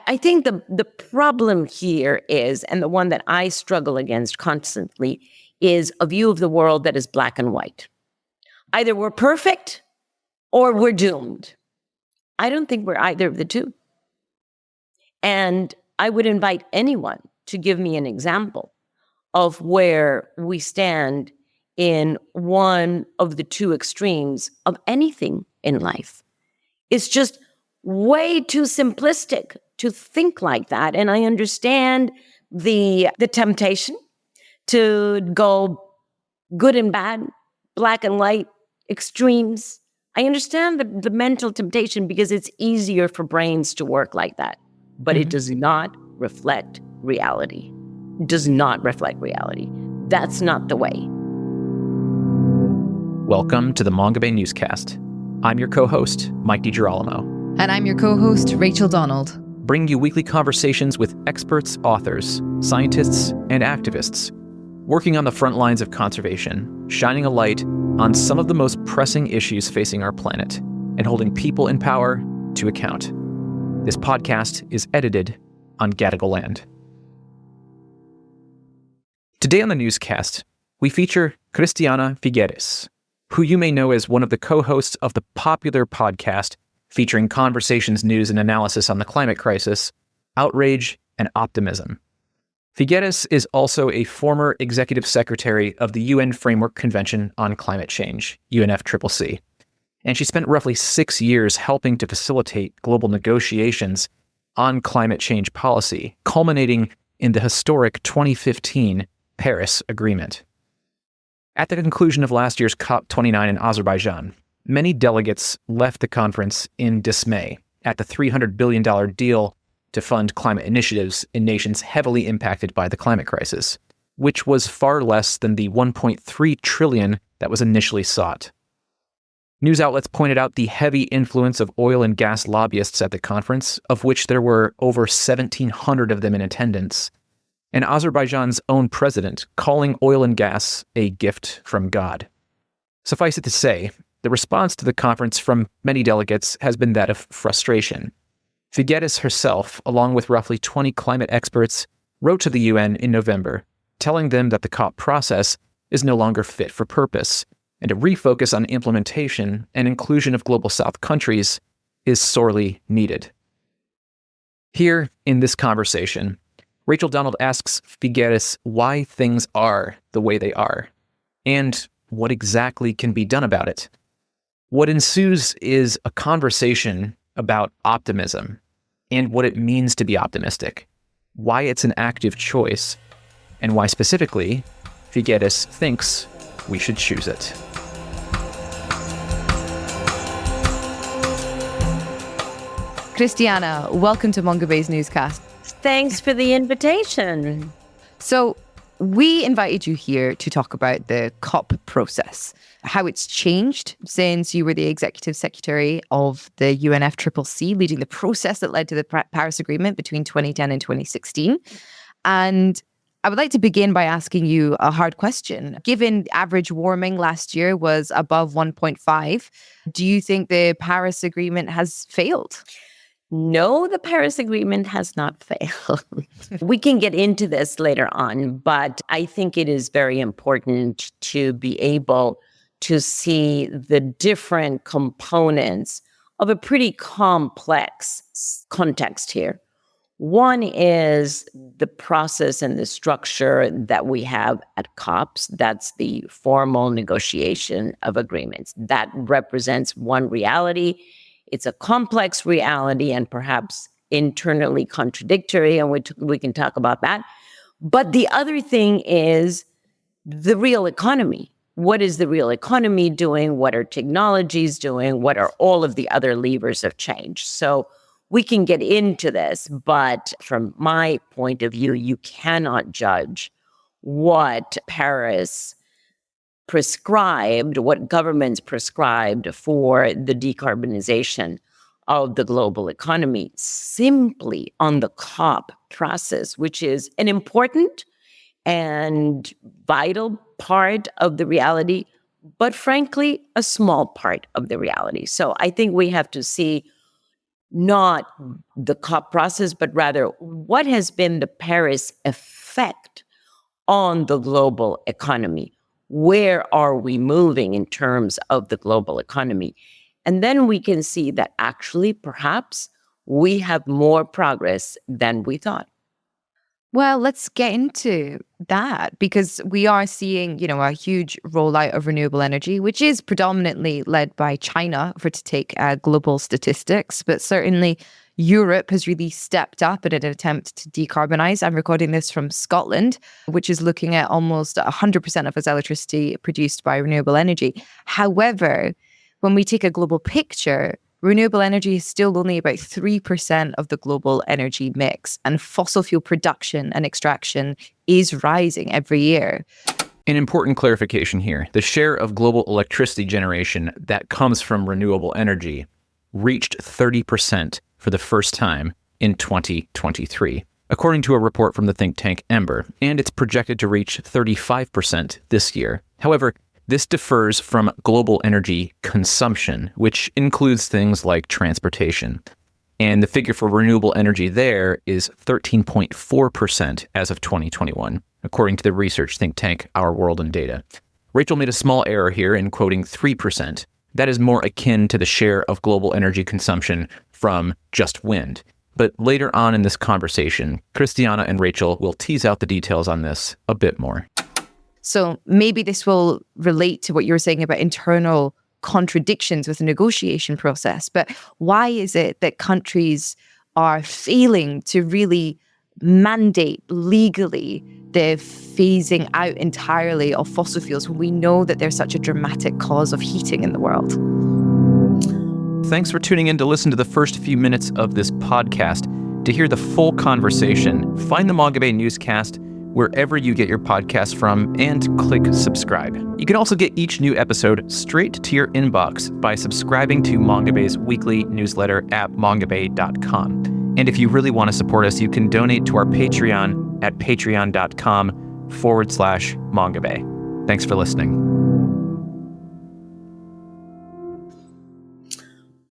I think the problem here is, and the one that I struggle against constantly, is a view of the world that is black and white. Either we're perfect or we're doomed. I don't think we're either of the two. And I would invite anyone to give me an example of where we stand in one of the two extremes of anything in life. It's just way too simplistic to think like that. And I understand the temptation to go good and bad, black and white, extremes. I understand the mental temptation because it's easier for brains to work like that. But it does not reflect reality. It does not reflect reality. That's not the way. Welcome to the Mongabay newscast. I'm your co-host, Mike DiGirolamo. And I'm your co-host, Rachel Donald. Bringing you weekly conversations with experts, authors, scientists, and activists working on the front lines of conservation, shining a light on some of the most pressing issues facing our planet, and holding people in power to account. This podcast is edited on Gadigal land. Today on the newscast, we feature Christiana Figueres, who you may know as one of the co-hosts of the popular podcast featuring conversations, news, and analysis on the climate crisis, outrage, and optimism. Figueres is also a former executive secretary of the UN Framework Convention on Climate Change, UNFCCC, and she spent roughly 6 years helping to facilitate global negotiations on climate change policy, culminating in the historic 2015 Paris Agreement. At the conclusion of last year's COP29 in Azerbaijan, many delegates left the conference in dismay at the $300 billion deal to fund climate initiatives in nations heavily impacted by the climate crisis, which was far less than the $1.3 trillion that was initially sought. News outlets pointed out the heavy influence of oil and gas lobbyists at the conference, of which there were over 1,700 of them in attendance, and Azerbaijan's own president calling oil and gas a gift from God. Suffice it to say, the response to the conference from many delegates has been that of frustration. Figueres herself, along with roughly 20 climate experts, wrote to the UN in November, telling them that the COP process is no longer fit for purpose, and a refocus on implementation and inclusion of Global South countries is sorely needed. Here, in this conversation, Rachel Donald asks Figueres why things are the way they are, and what exactly can be done about it. What ensues is a conversation about optimism and what it means to be optimistic, why it's an active choice, and why specifically Figueres thinks we should choose it. Christiana, welcome to Mongabay's newscast. Thanks for the invitation. So we invited you here to talk about the COP process, how it's changed since you were the executive secretary of the UNFCCC, leading the process that led to the Paris Agreement between 2010 and 2016. And I would like to begin by asking you a hard question. Given average warming last year was above 1.5, do you think the Paris Agreement has failed? No, the Paris Agreement has not failed. We can get into this later on, but I think it is very important to be able to see the different components of a pretty complex context here. One is the process and the structure that we have at COPs. That's the formal negotiation of agreements. That represents one reality. It's a complex reality and perhaps internally contradictory, and we can talk about that. But the other thing is the real economy. What is the real economy doing? What are technologies doing? What are all of the other levers of change? So we can get into this, but from my point of view, you cannot judge what Paris prescribed, what governments prescribed for the decarbonization of the global economy simply on the COP process, which is an important and vital part of the reality, but frankly, a small part of the reality. So I think we have to see not the COP process, but rather what has been the Paris effect on the global economy? Where are we moving in terms of the global economy? And then we can see that actually, perhaps, we have more progress than we thought. Well, let's get into that because we are seeing, a huge rollout of renewable energy, which is predominantly led by China to take global statistics. But certainly Europe has really stepped up in an attempt to decarbonize. I'm recording this from Scotland, which is looking at almost 100% of its electricity produced by renewable energy. However, when we take a global picture, renewable energy is still only about 3% of the global energy mix, and fossil fuel production and extraction is rising every year. An important clarification here. The share of global electricity generation that comes from renewable energy reached 30% for the first time in 2023, according to a report from the think tank Ember, and it's projected to reach 35% this year. However, this differs from global energy consumption, which includes things like transportation. And the figure for renewable energy there is 13.4% as of 2021, according to the research think tank Our World in Data. Rachel made a small error here in quoting 3%. That is more akin to the share of global energy consumption from just wind. But later on in this conversation, Christiana and Rachel will tease out the details on this a bit more. So maybe this will relate to what you were saying about internal contradictions with the negotiation process. But why is it that countries are failing to really mandate legally the phasing out entirely of fossil fuels when we know that they're such a dramatic cause of heating in the world? Thanks for tuning in to listen to the first few minutes of this podcast. To hear the full conversation, find the Mongabay newscast wherever you get your podcasts from, and click subscribe. You can also get each new episode straight to your inbox by subscribing to Mongabay's weekly newsletter at mongabay.com. And if you really want to support us, you can donate to our Patreon at patreon.com/Mongabay. Thanks for listening.